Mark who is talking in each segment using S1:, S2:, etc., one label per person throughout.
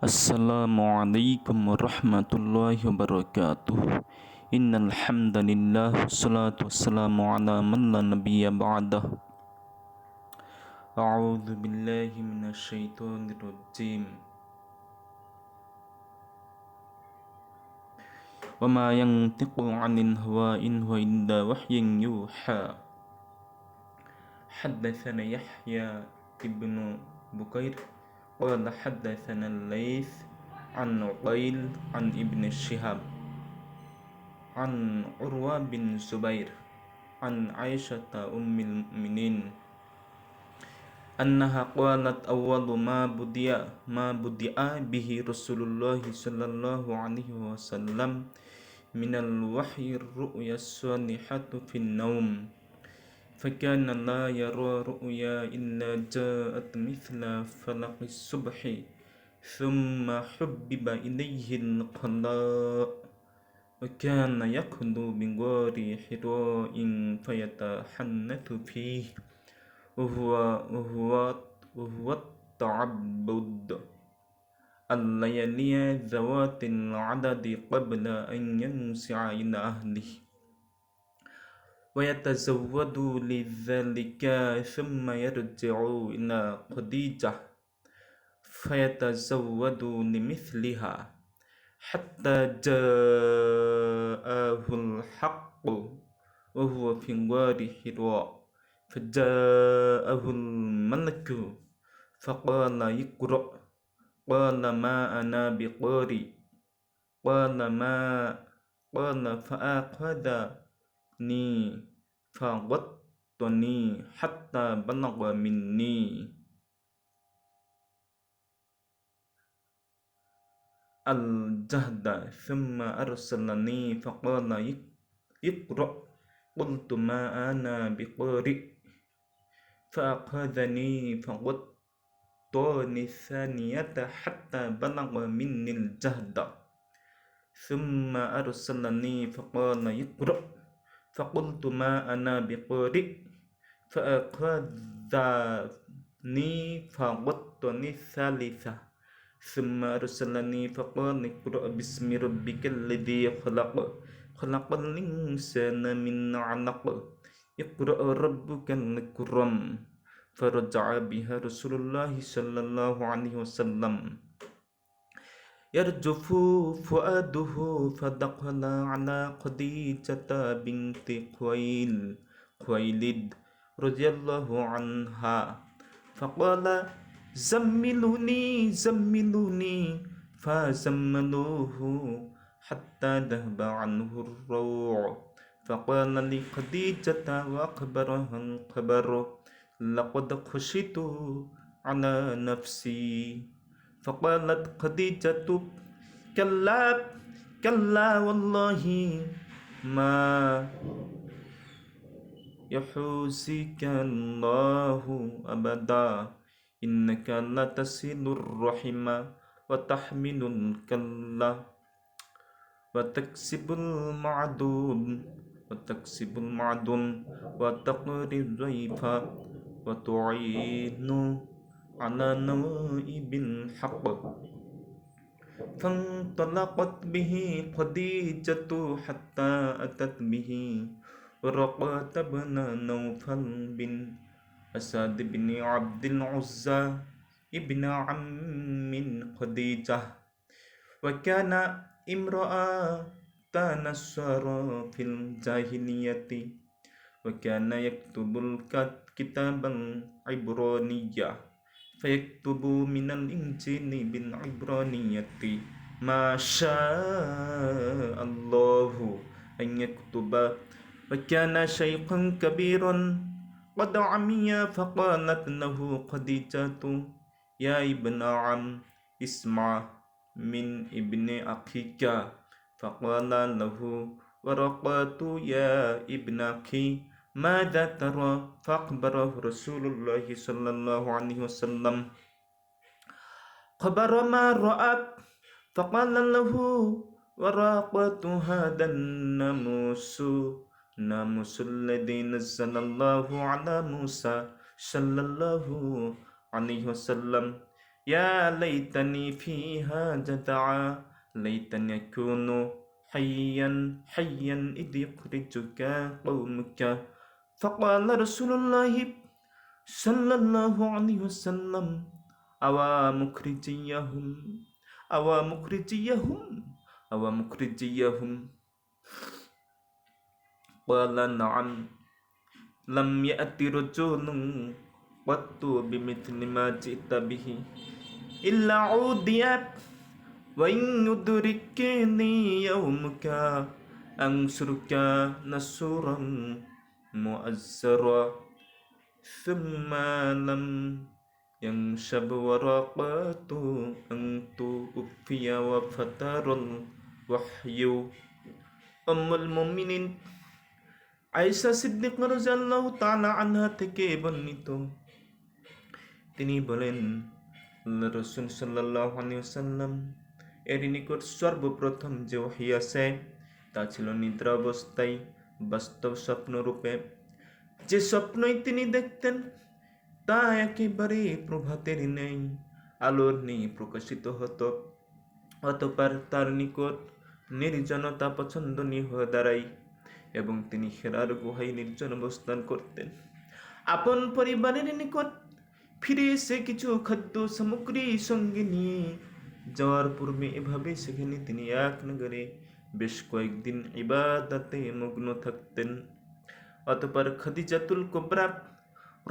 S1: আসসালামু আলাইকুম রহমতুল্লাহি ওয়া বারাকাতুহু ইন্নাল হামদালিল্লাহ ওয়াসসালাতু ওয়াসসালামু আলা মান লা নাবিয়্যা বা'দাহ আউযু বিল্লাহি মিনাশ শাইতানির রাজীম ওয়া মা ইয়ানতিকু আনিল হাওয়া ইন হুয়া ইল্লা ওয়াহয়ুন ইউহা হাদাসানা ইয়াহইয়া ইবনু বুকাইর قال حدثنا الليث عن عقيل عن ابن شهاب عن عروة بن زبير عن عائشة أم المؤمنين أنها قالت أول ما بدأ به رسول الله صلى الله عليه وسلم من الوحي الرؤيا الصالحة في النوم فكان لا يرى رؤيا إلا جاءت مثل فلق الصبح ثم حبب إليه القضاء وكان يخلو بغار حراء فيتحنث فيه وهو التعبد الليالي ذوات العدد قبل أن ينسع إلى أهله ويتزود لذلك ثم يرجع إلى خديجة فيتزود لمثلها حتى جاءه الحق وهو في غار حراء فجاءه الملك فقال اقرأ قال ما أنا بقارئ قال فأخذني فغطني حتى بلغ مني الجهد ثم أرسلني فقال اقرأ قلت ما أنا بقارئ فأخذني فغطني الثانية حتى بلغ مني الجهد ثم أرسلني فقال اقرأ فقلت ما أنا بقارئ فأخذني فغطني الثالثة ثم أرسلني فقال اقرأ باسم ربك الذي خلق الإنسان من علق اقرأ ربك الأكرم فرجع بها رسول الله صلى الله عليه وسلم يرجف فؤاده فدخل على خديجة بنت خويلد رضي الله عنها فقال زملوني فزملوه حتى ذهب عنه الروع فقال لخديجة وأخبرها الخبر لقد خشيت على نفسي فقالت خديجة كلا والله ما يحوزك الله أبدا إنك لتصل الرحم وتحمل الكلا وتكسب المعدوم وتقري الضيف وتعين على نوائب الحق فانطلقت به خديجة حتى أتت به ورقة بن نوفل بن أسد بن عبد العزى ابن عم خديجة وكان امرأة نصر في الجاهلية وكان يكتب الكتاب العبرانية فيكتب من الإنجيل بالعبرانية ما شاء الله أن يكتب وكان شيخا كبيرا قد عمي فقالت له خديجة يا ابن عم اسمع من ابن أخيك فقال له ورقة يا ابن أخي ماذا ترى فأخبره رسول الله صلى الله عليه وسلم خبر ما رأت فقال له ورقة هذا ناموس الذي نزل الله على موسى صلى الله عليه وسلم ইয়া লাইতানি ফিহা জাতাআ লাইতানি আকুনু হাইয়ান ইদ ইখরিজুকা কওমুকা فقال رسول الله صلى الله عليه وسلم أوا مخرجيهم أوا مخرجيهم أوا مخرجيهم قال نعم لم يأتي رجل قط بمثل ما جئت به إلا عوديت وإن يدركني يومك أنصرك نصرا مؤزرا ثم لم ينشب ورقات أن توفي وفتر الوحي أم المؤمنين আয়েশা সিদ্দিক রাদিয়াল্লাহু তাআলা আনহা থেকে বর্ণিত, তিনি বলেন, আল্লাহ রাসূল সাল্লাল্লাহু আলাইহি ওয়াসাল্লাম এর নিকট সর্বপ্রথম যে ওহী আসে তা ছিল নিদ্রা অবস্থায় বাস্তব স্বপ্নরূপে। যে স্বপ্নই তিনি দেখতেন তা একেবারে প্রভাতের নেই আলোর নেই প্রকাশিত হতো। অতঃপর তার নিকট নির্জনতা পছন্দনীয় হয়ে দাঁড়ায় এবং তিনি হেরার গুহায় নির্জন অবস্থান করতেন। আপন পরিবারের নিকট ফিরে এসে কিছু খাদ্য সামগ্রী সঙ্গে নিয়ে যাওয়ার পূর্বে এভাবে সেখানে তিনি এক নগরে বেশ কয়েকদিন ইবাদতে মগ্ন থাকতেন। অতঃপর খাদিজাতুল কুবরা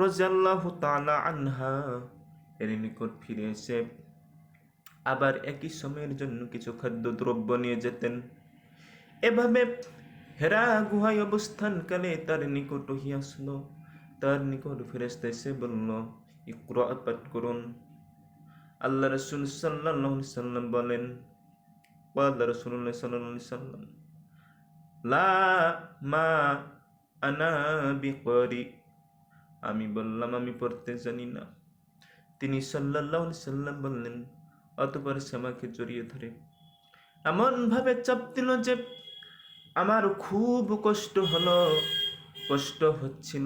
S1: রাদিয়াল্লাহু তাআলা আনহা এর নিকট ফিরে এসে আবার একই সময়ের জন্য কিছু খাদ্যদ্রব্য নিয়ে যেতেন। এভাবে হেরা গুহায় অবস্থানকালে তার নিকট ওহী আসলো। তার নিকট ফেরেশতা এসে বলল, ইকরা পাঠ করুন। আল্লাহ রাসূল সাল্লাল্লাহু আলাইহি সাল্লাম বলেন, ক্বালা রাসূলুল্লাহ সাল্লাল্লাহু আলাইহি সাল্লাম লা মা আনা বিকারি, আমি বললাম আমি পড়তে জানি না। তিনি সাল্লাল্লাহু আলাইহি সাল্লাম বললেন, অতঃপর সে আমাকে জড়িয়ে ধরে এমন ভাবে চাপ দিল যে আমার খুব কষ্ট হলো, কষ্ট হচ্ছিল,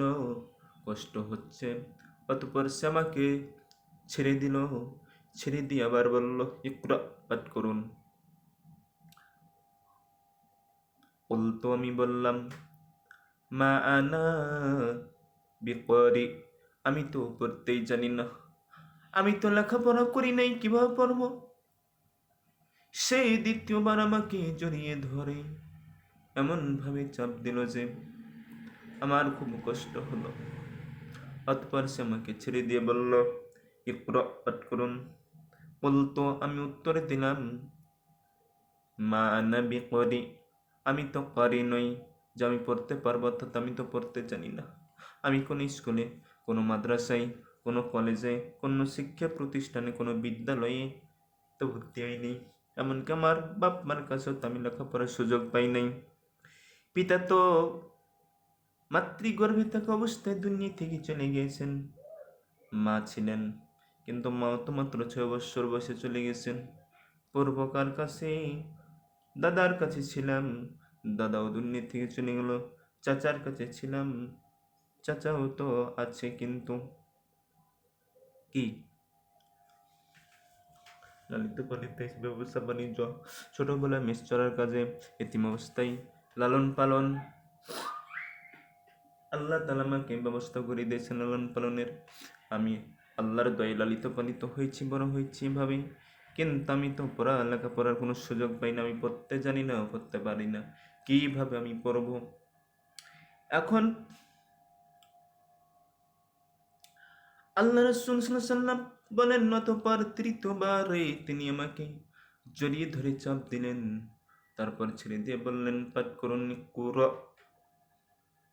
S1: কষ্ট হচ্ছে। অতঃপর সে আমাকে ছেড়ে দিল, ছেড়ে দিয়ে আবার বলল, ইকরা পাঠ করুন। বলতো আমি বললাম, মা আনা বিকারি, আমি তো পড়তেই জানি না, আমি তো লেখাপড়া করি নাই, কিভাবে পড়ব? সেই দ্বিতীয়বার আমাকে জড়িয়ে ধরে এমন ভাবে চাপ দিল যে আমার খুব কষ্ট হলো। অতঃপর সে আমাকে ছেড়ে দিয়ে বলল, ইকরা পাঠ করুন। বলতো আমি উত্তরে দিলাম, মা আনা বিকারি, আমি তো কারি নই যে আমি পড়তে পারবো, অর্থাৎ আমি তো পড়তে জানি না। আমি কোনো স্কুলে, কোনো মাদ্রাসায়, কোনো কলেজে, কোনো শিক্ষা প্রতিষ্ঠানে, কোনো বিদ্যালয়ে তো ভর্তি হয়নি। এমনকি আমার বাপ মার কাছেও তো আমি লেখাপড়ার সুযোগ পাই নাই। পিতা তো মাতৃগর্ভে থাকা অবস্থায় দুনিয়া থেকে চলে গিয়েছেন। মা ছিলেন, কিন্তু মা তো মাত্র 6 বছর বয়সে চলে গেছেন। পূর্বকার কাছে দাদার কাছে ছিলাম, দাদাও দুনিয়া থেকে চলে গেল। চাচার কাছে ছিলাম, চাচাও তো আছে, কিন্তু কি লালিত পালিত ব্যবসা বাণিজ্য, ছোটবেলায় মেস চলার কাজে, এতিম অবস্থায় লালন পালন আল্লাহ তাআলা আমাকে ব্যবস্থা করে দিয়েছেন লালন পালনের। আমি আল্লাহর দয়ায় লালিত পালিত হয়েছি, বড় হয়েছি এভাবে। কিন্তু আমি তো লেখাপড়ার কোনো সুযোগ পাই না, আমি পড়তে জানি না, পড়তে পারি না, কিভাবে আমি পড়ব? এখন আল্লাহ রাসূল সাল্লাল্লাহু আলাইহি ওয়াসাল্লাম বলেন, অতঃপর তৃতীয়বারে তিনি আমাকে জড়িয়ে ধরে চাপ দিলেন, তারপর ছেড়ে দিয়ে বললেন, পাঠ করুন, ইকরা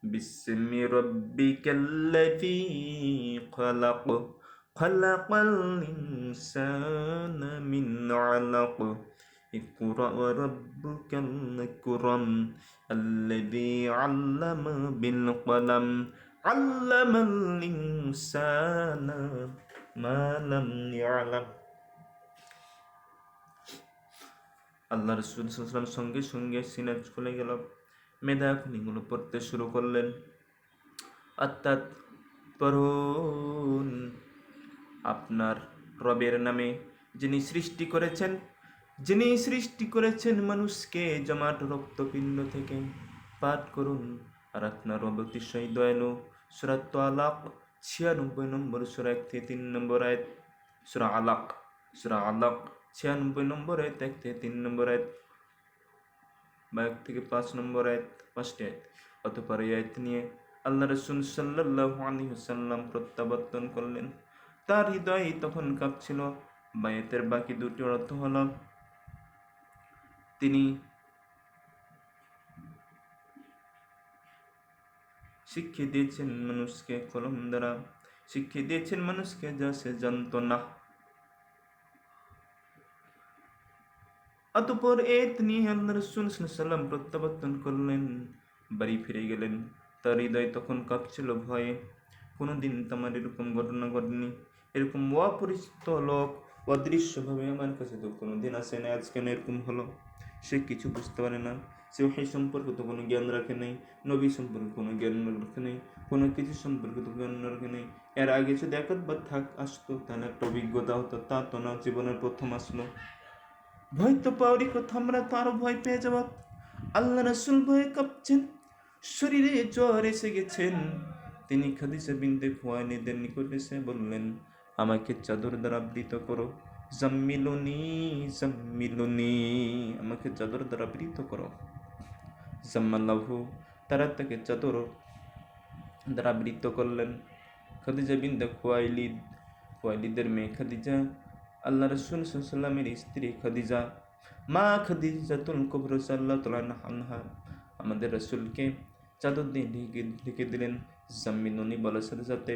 S1: বিসমি রাব্বিকাল্লাযী খালাক খালাকাল ইনসানা মিন আলাক ইকরা রাব্বুকাল আকরাম আল্লাযী আল্লামা বিল কলম আল্লামাল ইনসানা মা লাম ইয়ালাম। আল্লাহ রাসূল সাল্লাল্লাহু আলাইহি ওয়াসাল্লাম সঙ্গে সঙ্গে সিনা খুলে গেল, মেধা খুনিগুলো পড়তে শুরু করলেন, অর্থাৎ পড়ুন, আপনার রবের নামে যিনি সৃষ্টি করেছেন মানুষকে জমাট রক্তপিণ্ড থেকে। পাঠ করুন। আর আপনার রব অতিশয় দয়ালু। সূরা তালাক 96 নম্বর সূরা 1 থেকে 3 নম্বর আয়াত। সূরা আলাক 96 নম্বর আয়াত 1 থেকে 3 নম্বর আয়াত বা 1 থেকে 5 নম্বর আয়াত, 5টি আয়াত। অতঃপর এই আয়াত নিয়ে আল্লাহ রাসূল সাল্লাল্লাহু আলাইহি ওয়াসাল্লাম প্রত্যাবর্তন করলেন। তার হৃদয় তখন কাঁপছিল। বায়াতের বাকি দুটি অর্থ হল, তিনি শিক্ষা দিয়েছেন মানুষকে কলম দ্বারা, শিক্ষা দিয়েছেন মানুষকে যা সে জানত না। অতঃপর নিয়ে আল্লাহ রাসূল সাল্লাল্লাহু আলাইহি ওয়াসাল্লাম প্রত্যাবর্তন করলেন, বাড়ি ফিরে গেলেন। তার হৃদয় তখন কাঁপছিল ভয়ে। কোনোদিন তোমার এরকম ঘটনা ঘটেনি। এরকম অপরিচিত লোক অদৃশ্যভাবে আমার কাছে তো কোনোদিন আসে না, আজ কেন এরকম হলো? সে কিছু বুঝতে পারে না। সে ওহী সম্পর্কে তো কোনো জ্ঞান রাখে নাই, নবী সম্পর্কে কোনো জ্ঞান রাখে নাই, কোনো কিছু সম্পর্কে তো জ্ঞান রাখে নাই। এর আগে যদি একবার আসতো তাহলে একটা অভিজ্ঞতা হতো, তা তো না, জীবনের প্রথম আসলো। ভয় তো পাওয়ারই কথা, আমরা তো আরো ভয় পেয়ে যাব। আল্লাহ রাসূল ভয়ে কাঁপছেন, শরীরে জ্বর এসে গেছেন। তিনি খাদিজা বিনতে খুয়াইলিদের নিকট এসে বললেন, আমাকে চাদর দ্বারা আবৃত করো। জাম্মিলুনি জাম্মিলুনি, আমাকে চাদর দ্বারা আবৃত করো। জাম্মাল্লাহু, তারা তাকে চাদর দ্বারা আবৃত করলেন। খাদিজা বিনতে খুয়াইলিদের মেয়ে খাদিজা, আল্লাহ রাসূল সাল্লাল্লাহু আলাইহি ওয়াসাল্লামের স্ত্রী খাদিজা, মা খাদিজাতুল কুবরা সাল্লাল্লাহু আনহা, আমাদের রাসূলকে চাদর দিয়ে ঢেকে দিলেন। জাম্মিলুনি বলার সাথে সাথে,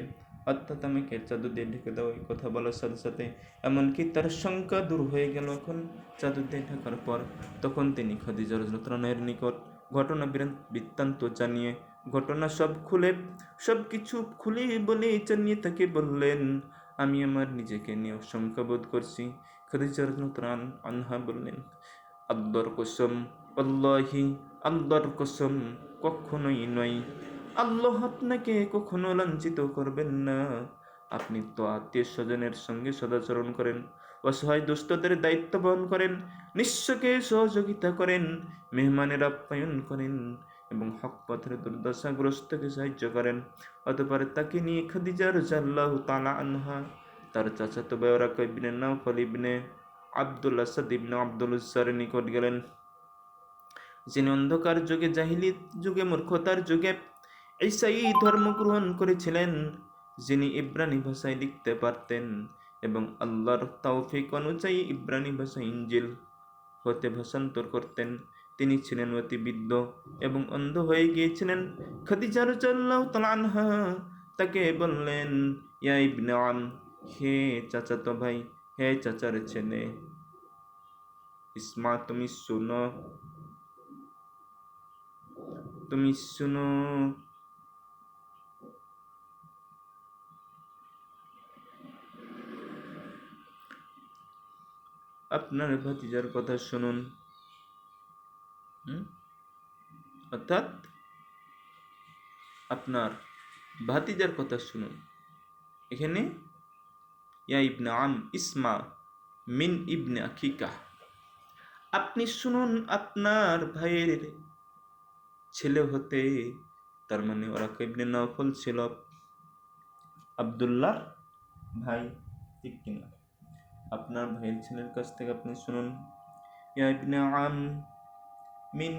S1: অর্থাৎ আমাকে চাদর দিয়ে ঢেকে দাও, এই কথা বলার সাথে সাথে এমনকি তার শঙ্কা দূর হয়ে গেল। এখন চাদর দিয়ে ঢাকার পর তখন তিনি খাদিজা রাদিয়াল্লাহু আনহার নিকট ঘটনা বৃত্তান্ত জানিয়ে, ঘটনা সব কিছু খুলে বলে জানিয়ে তাকে বললেন, আমি আমার নিজেকে নিয়ে শঙ্কাবোধ করছি। খাদিজা রাদিয়াল্লাহু আনহা বললেন, আল্লাহর কসম, আল্লাহি, আল্লাহর কসম, কখনোই নয়। আল্লাহ আপনাকে কখনো লাঞ্ছিত করবেন না। আপনি তো আত্মীয় স্বজনের সঙ্গে সদাচরণ করেন, অসহায় দুস্থদের দায়িত্ব বহন করেন, নিঃস্বকে সহযোগিতা করেন, মেহমানের আপ্যায়ন করেন এবং হক পথের দুর্দশাগ্রস্তকে সাহায্য করেন। অতঃপর তাকে নিয়ে খাদিজা রাদিয়াল্লাহু তাআলা আনহা তার চাচাতো ভাই ওরাকা ইবনে নাওফাল ইবনে আব্দুল আসাদ ইবনে আব্দুল উজ্জার নিকট গেলেন, যিনি অন্ধকার যুগে, জাহিলিয়ত যুগে, মূর্খতার যুগে ঈসাই ধর্ম গ্রহণ করেছিলেন, যিনি ইব্রানি ভাষায় লিখতে পারতেন এবং আল্লাহর তৌফিক অনুযায়ী ইব্রানি ভাষা ইনজিল হতে ভাষান্তর করতেন। তিনি ছিলেন অতি বৃদ্ধ এবং অন্ধ হয়ে গিয়েছিলেন। খাদিজা রাদিয়াল্লাহু তাআলা আনহা তাকে বললেন, ইয়া ইবনে আম, হে চাচাতো ভাই, হে চাচার ছেলে, ইসমা, তুমি শুনো, তুমি শুনো। আপনার ভাতিজার কথা শুনুন। অর্থাৎ আপনার ভাতিজার কথা শুনুন। এখানে ইয়া ইবনে আম, ইসমা মিন ইবনে আখিকা, আপনি শুনুন আপনার ভাইয়ের ছেলে হতে। তার মানে ওরাকা ইবনে নাওফল ছিল আব্দুল্লাহ ভাই, ঠিক কিনা? আপনার ভাইয়ের ছেলের কাছ থেকে আপনি শুনুন। ইয়া ইবনে আম মিন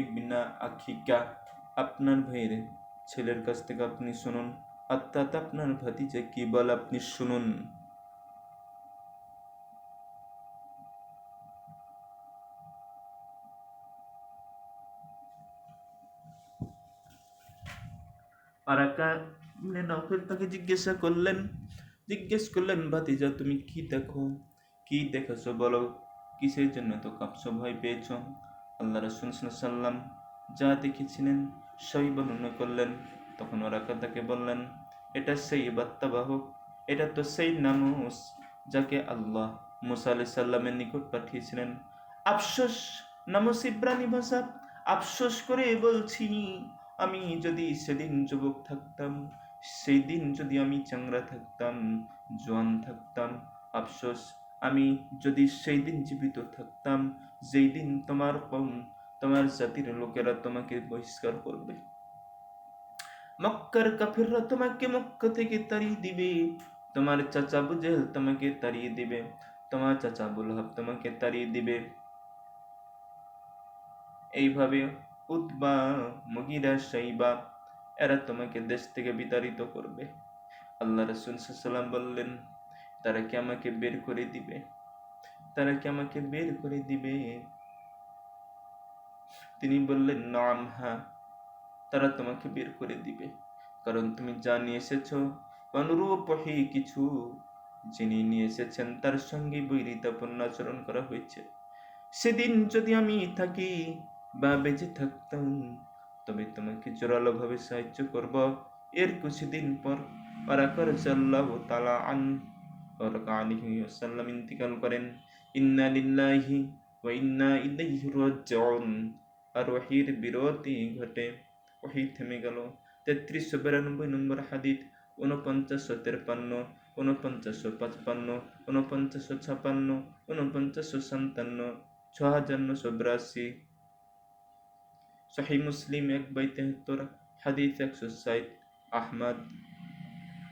S1: ইবনা আখিকা, আপনার ভাইয়ের ছেলের কাছ থেকে আপনি শুনুন। অর্থাৎ আপনার ভাতিজা কি বল আপনি শুনুন। ওরাকা ইবনে নাওফল তাকে জিজ্ঞেস করলেন, ভাতিজা তুমি কি দেখো, কি দেখেছো বলো, কিসের জন্য তো কাঁপছো, ভয় পেয়েছ? আল্লাহ রাসূল সাল্লাল্লাহু আলাইহি ওয়াসাল্লাম যা দেখেছিলেন সবই বর্ণনা করলেন। তখন ওরাকা তাকে বললেন, এটা সেই বার্তাবাহক, এটা তো সেই নামুস যাকে আল্লাহ মুসা আলাইহিস সালামের নিকট পাঠিয়েছিলেন। আফসোস, নামুস ইব্রানি ভাষা, আফসোস করে বলছি আমি যদি সেদিন যুবক থাকতাম, সেই দিন যদি আমি চাংড়া থাকতাম, জোয়ান থাকতাম, আফসোস আমি যদি সেই দিন জীবিত থাকতাম যেই দিন তোমার কওম, তোমার জাতির লোকেরা তোমাকে বহিষ্কার করবে। মক্কার কাফিররা তোমাকে মক্কা থেকে তাড়িয়ে দিবে, তোমার চাচা আবু জেহেল তোমাকে তাড়িয়ে দিবে, তোমার চাচা আবু লাহাব তোমাকে তাড়িয়ে দিবে। এইভাবে উতবা, মুগিরা, শাইবা এরা তোমাকে দেশ থেকে বিতাড়িত করবে। আল্লাহ রাসূল সাল্লাল্লাহু বললেন, তারা কি আমাকে বের করে দিবে? তারা কি আমাকে বের করে দিবে? তিনি বললেন, নাম, হ্যাঁ, তারা তোমাকে বের করে দিবে, কারণ তুমি যা নিয়ে এসেছ অনুরূপহী কিছু যিনি নিয়ে এসেছেন তার সঙ্গে বৈরিতাপূর্ণ আচরণ করা হয়েছে। সেদিন যদি আমি থাকি বা বেঁচে থাকতাম তবে তোমাকে জোরালোভাবে সাহায্য করব। এর কিছুদিন পর ওয়ারাকার সাল্লাল্লাহু তাআলা আলাইহি ওয়াসাল্লাম ইন্তিকাল করেন। ইন্না লিল্লাহি ওয়া ইন্না ইলাইহি রাজিউন। আর ওহীর বিরতি ঘটে, ওহী থেমে গেল। 3392 নম্বর হাদিস, 4953, 4955, 4956, 4957, 6982। সহিহ মুসলিম 1/73, হাদিস 160, আহমদ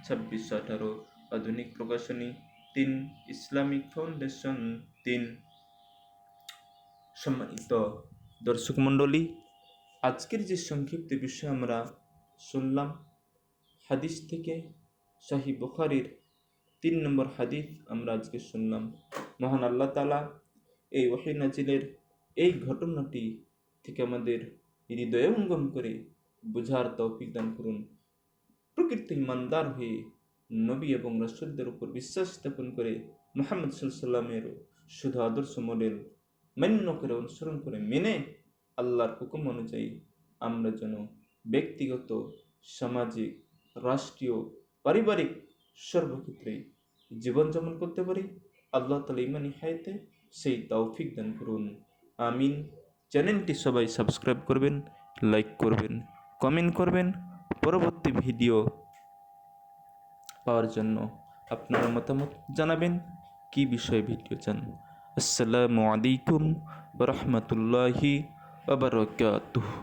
S1: 2618, আধুনিক প্রকাশনী 3, ইসলামিক ফাউন্ডেশন 3। সম্মানিত দর্শক মণ্ডলী, আজকের যে সংক্ষিপ্ত বিষয় আমরা শুনলাম হাদিস থেকে, সহিহ বুখারীর 3 নম্বর হাদিস আমরা আজকে শুনলাম। মহান আল্লাহ তাআলা এই ওহী নাজিলের এই ঘটনাটি থেকে আমাদের হৃদয়ঙ্গম করে বুঝার তৌফিক দান করুন। প্রকৃত ইমানদার হয়ে নবী এবং রাসূলদের উপর বিশ্বাস স্থাপন করে মুহাম্মদ সাল্লাল্লাহু আলাইহি ওয়াসাল্লামের শুধু আদর্শ মডেল মান্য করে, অনুসরণ করে, মেনে আল্লাহর হুকুম অনুযায়ী আমরা যেন ব্যক্তিগত, সামাজিক, রাষ্ট্রীয়, পারিবারিক সর্বক্ষেত্রে জীবনযাপন করতে পারি। আল্লাহ তাআলা ইমানি হায়াতে সেই তৌফিক দান করুন, আমিন। চ্যানেলটি সবাই সাবস্ক্রাইব করবেন, লাইক করবেন, কমেন্ট করবেন। পরবর্তী ভিডিও পাওয়ার জন্য আপনারা মতামত জানাবেন, কি বিষয়ে ভিডিও চান। আসসালামু আলাইকুম ওয়া রাহমাতুল্লাহি ওয়া বারাকাতুহু।